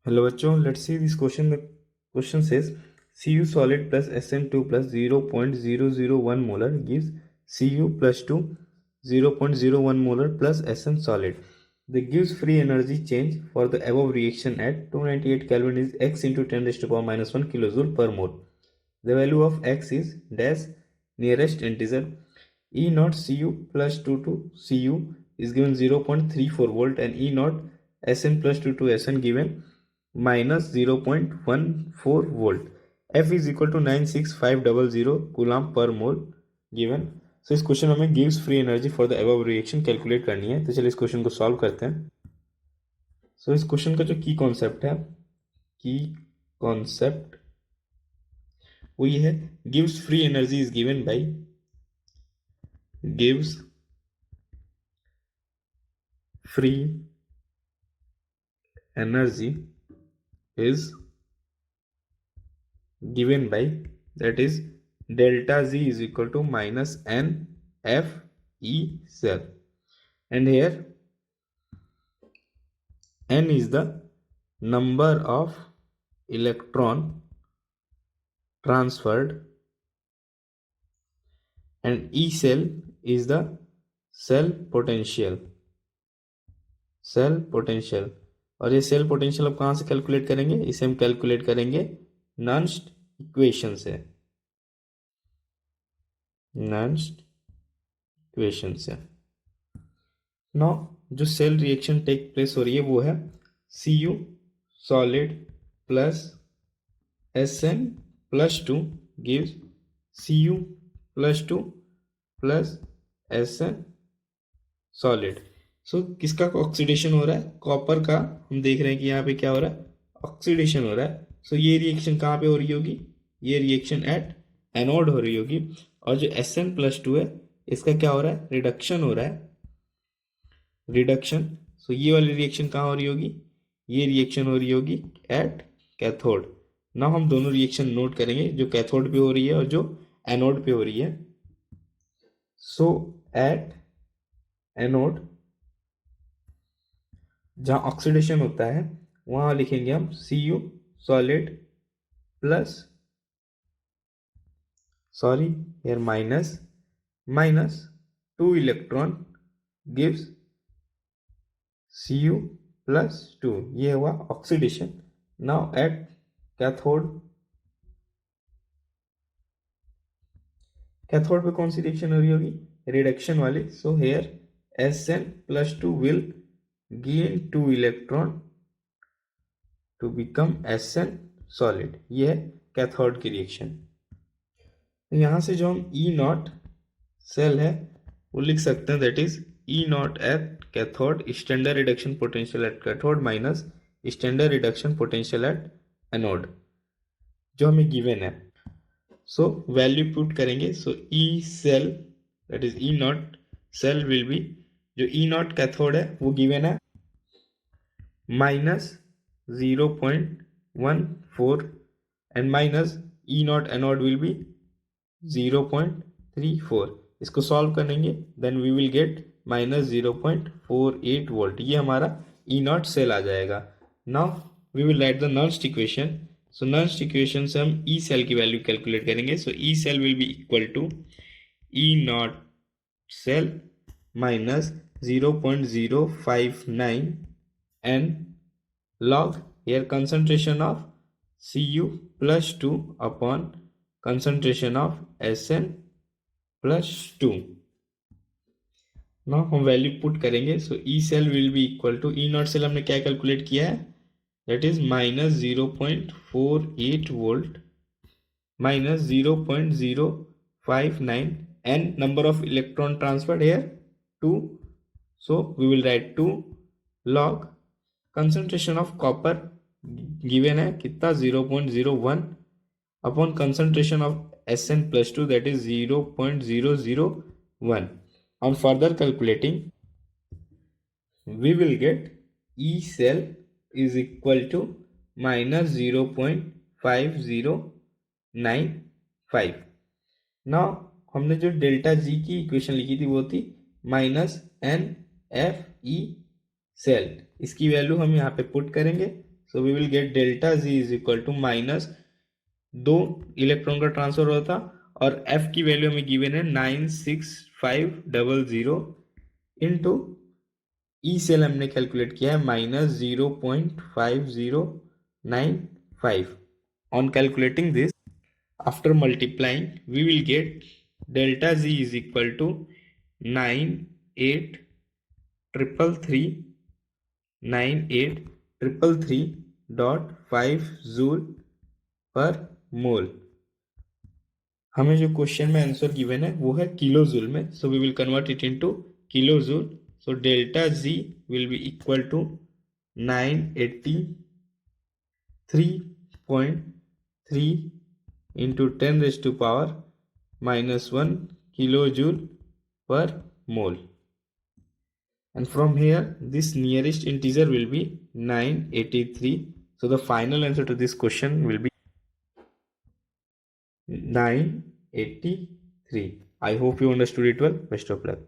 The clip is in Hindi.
हेलो बच्चों, let's see this question. The question says Cu solid plus Sn2 plus 0.001 molar gives Cu plus 2 0.01 molar plus Sn solid. The gives free energy change for the above reaction at 298 Kelvin is x into 10 raised to power minus 1 kilojoule per mole. The value of x is dash nearest integer. E naught Cu plus 2 to Cu is given 0.34 volt and E naught Sn plus 2 to Sn given minus 0.14 volt. F is equal to 96500 coulomb per mole given. So इस क्वेश्चन में हमें gives free energy for the above reaction calculate करनी है. तो चलिए इस क्वेश्चन को सॉल्व करते हैं. सो इस क्वेश्चन का जो की कॉन्सेप्ट है, की कॉन्सेप्ट वो ये है, gives free energy is given by gives free energy is given by, that is delta Z is equal to minus n f e cell, and here n is the number of electron transferred and E cell is the cell potential. और ये सेल पोटेंशियल अब कहाँ से कैलकुलेट करेंगे? इसे हम कैलकुलेट करेंगे नर्स्ट इक्वेशन से. नाउ जो सेल रिएक्शन टेक प्लेस हो रही है वो है Cu solid plus Sn plus 2 gives Cu plus 2 plus Sn solid. So किसका ऑक्सीडेशन हो रहा है? कॉपर का. हम देख रहे हैं कि यहाँ पे क्या हो रहा है? ऑक्सीडेशन हो रहा है. सो ये रिएक्शन कहाँ पे हो रही होगी? ये रिएक्शन एट एनोड हो रही होगी. और जो Sn प्लस 2 है इसका क्या हो रहा है? रिडक्शन हो रहा है. रिडक्शन. सो ये वाली रिएक्शन कहाँ हो रही होगी? ये रिएक्शन हो रही होगी एट कैथोड. ना हम दोनों रिएक्शन नोट करेंगे, जो कैथोड पे हो रही है और जो एनोड पे हो रही है. सो एट एनोड जहां ऑक्सीडेशन होता है वहां लिखेंगे हम Cu solid plus, sorry here minus 2 electron gives Cu plus 2. ये हुआ ऑक्सीडेशन. नाउ एट कैथोड पे कौन सी रिएक्शन हो रही होगी? रिडक्शन वाली. So here Sn plus 2 will gain 2 electron to become Sn solid. ये है कैथोड की रिएक्शन. यहां से जो हम E नॉट सेल है वो लिख सकते हैं, that is E naught at cathode standard reduction potential at cathode minus standard reduction potential at anode, जो हमें गिवन है. सो वैल्यू पुट करेंगे. So E cell, that is E naught cell will be, जो E नॉट कैथोड है वो गिवन है minus 0.14 and minus E naught anode will be 0.34. इसको सॉल्व करेंगे then we will get minus 0.48 volt. ये हमारा E नॉट सेल आ जाएगा. Now we will write the Nernst equation. So Nernst equation से हम E सेल की वैल्यू कैलकुलेट करेंगे. So E cell will be equal to E naught cell minus 0.059 and log here concentration of Cu plus 2 upon concentration of Sn plus 2. now हम वैल्यू पुट करेंगे. So E cell will be equal to, E naught cell हमने क्या कैलकुलेट किया है? That is minus 0.48 volt minus 0.059 and number of electron transferred here 2. So we will write 2 log concentration of copper given है कितना? 0.01 upon concentration of Sn plus 2, that is 0.001. On further calculating we will get E cell is equal to minus 0.5095. now हमने जो डेल्टा जी की इक्वेशन लिखी थी वो थी minus n F E cell. इसकी वैल्यू हम यहाँ पे पुट करेंगे. so we will get delta Z is equal to minus 2 electron का ट्रांसफर होता और F की वैल्यू हमें गिवन है 96500 इंटू ई सेल हमने कैलकुलेट किया है minus 0.5095. On calculating this, after multiplying, we will get delta Z is equal to 98,333.5 joule per mole. हमें जो क्वेश्चन में आंसर गिवन है वो है किलो जूल में, so we will convert it into kilojoule. So delta G will be equal to 983.3 into 10 raised to power minus 1 kilojoule per mole. And from here, this nearest integer will be 983. So the final answer to this question will be 983. I hope you understood it well. Best of luck.